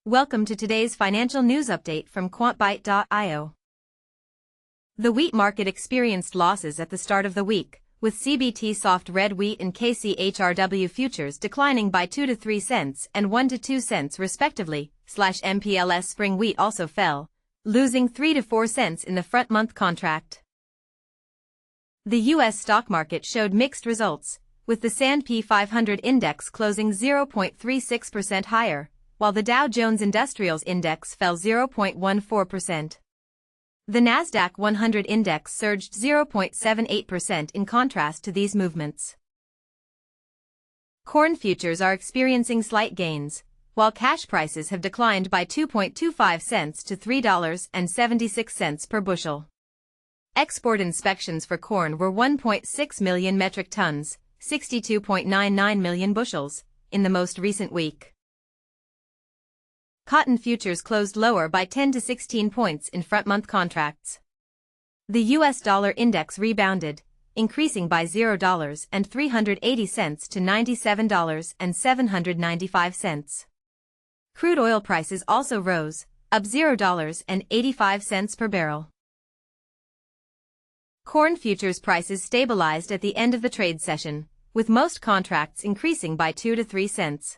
Welcome to today's financial news update from quantbyte.io. The wheat market experienced losses at the start of the week, with CBT soft red wheat and KCHRW futures declining by 2 to 3 cents and 1 to 2 cents respectively. MPLS spring wheat also fell, losing 3 to 4 cents in the front-month contract. The U.S. stock market showed mixed results, with the S&P 500 index closing 0.36% higher, while the Dow Jones Industrials Index fell 0.14%. The Nasdaq 100 Index surged 0.78% in contrast to these movements. Corn futures are experiencing slight gains, while cash prices have declined by 2.25 cents to $3.76 per bushel. Export inspections for corn were 1.6 million metric tons, 62.99 million bushels, in the most recent week. Cotton futures closed lower by 10 to 16 points in front-month contracts. The U.S. dollar index rebounded, increasing by $0.380 to $97.795. Crude oil prices also rose, up $0.85 per barrel. Corn futures prices stabilized at the end of the trade session, with most contracts increasing by 2 to 3 cents.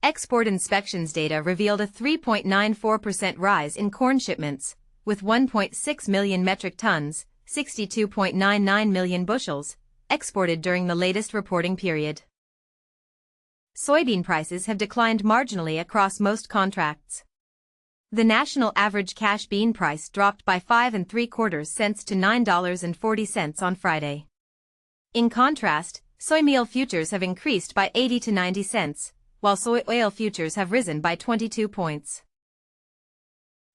Export inspections data revealed a 3.94% rise in corn shipments, with 1.6 million metric tons, 62.99 million bushels, exported during the latest reporting period. Soybean prices have declined marginally across most contracts. The national average cash bean price dropped by 5 3/4 cents to $9.40 on Friday. In contrast, soy meal futures have increased by 80 to 90 cents, while soy oil futures have risen by 22 points.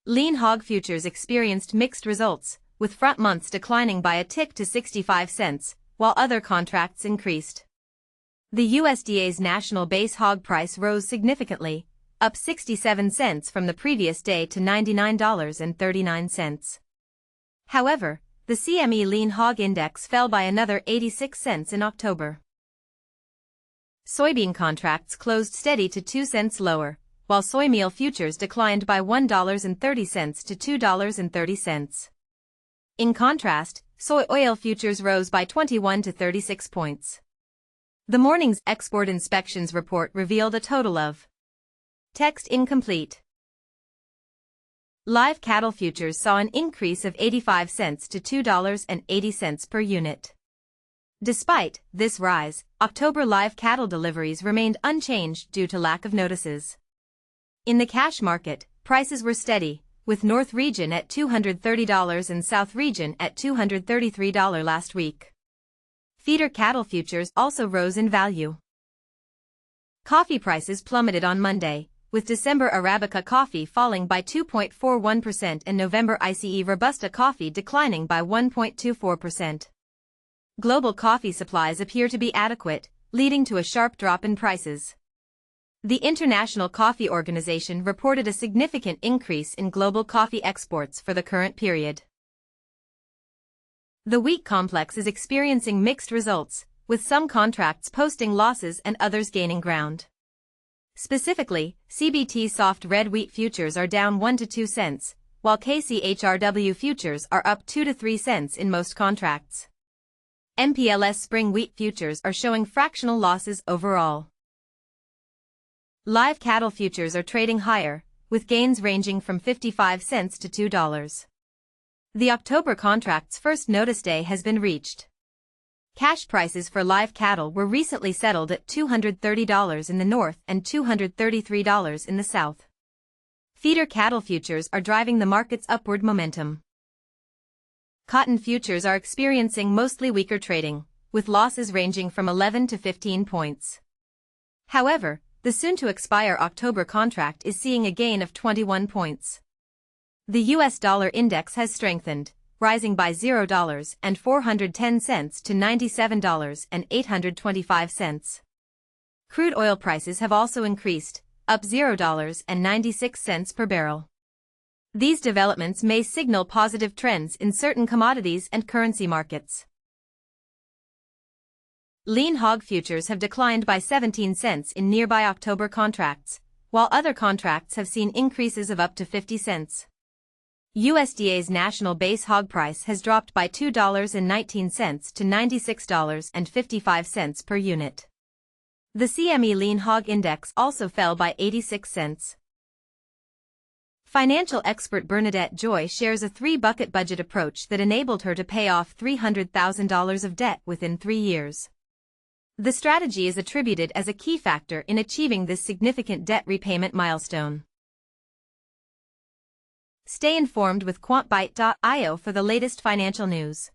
Lean hog futures experienced mixed results, with front months declining by a tick to 65 cents, while other contracts increased. The USDA's national base hog price rose significantly, up 67 cents from the previous day to $99.39. However, the CME Lean Hog Index fell by another 86 cents in October. Soybean contracts closed steady to 2 cents lower, while soy meal futures declined by $1.30 to $2.30. In contrast, soy oil futures rose by 21 to 36 points. The morning's export inspections report revealed a total of text incomplete. Live cattle futures saw an increase of 85 cents to $2.80 per unit. Despite this rise, October live cattle deliveries remained unchanged due to lack of notices. In the cash market, prices were steady, with North region at $230 and South region at $233 last week. Feeder cattle futures also rose in value. Coffee prices plummeted on Monday, with December Arabica coffee falling by 2.41% and November ICE Robusta coffee declining by 1.24%. Global coffee supplies appear to be adequate, leading to a sharp drop in prices. The International Coffee Organization reported a significant increase in global coffee exports for the current period. The wheat complex is experiencing mixed results, with some contracts posting losses and others gaining ground. Specifically, CBT soft red wheat futures are down 1 to 2 cents, while KCHRW futures are up 2 to 3 cents in most contracts. MPLS spring wheat futures are showing fractional losses overall. Live cattle futures are trading higher, with gains ranging from 55 cents to $2. The October contract's first notice day has been reached. Cash prices for live cattle were recently settled at $230 in the north and $233 in the south. Feeder cattle futures are driving the market's upward momentum. Cotton futures are experiencing mostly weaker trading, with losses ranging from 11 to 15 points. However, the soon-to-expire October contract is seeing a gain of 21 points. The U.S. dollar index has strengthened, rising by $0.410 to $97.825. Crude oil prices have also increased, up $0.96 per barrel. These developments may signal positive trends in certain commodities and currency markets. Lean hog futures have declined by 17 cents in nearby October contracts, while other contracts have seen increases of up to 50 cents. USDA's national base hog price has dropped by $2.19 to $96.55 per unit. The CME Lean Hog Index also fell by 86 cents. Financial expert Bernadette Joy shares a three-bucket budget approach that enabled her to pay off $300,000 of debt within 3 years. The strategy is attributed as a key factor in achieving this significant debt repayment milestone. Stay informed with quantbyte.io for the latest financial news.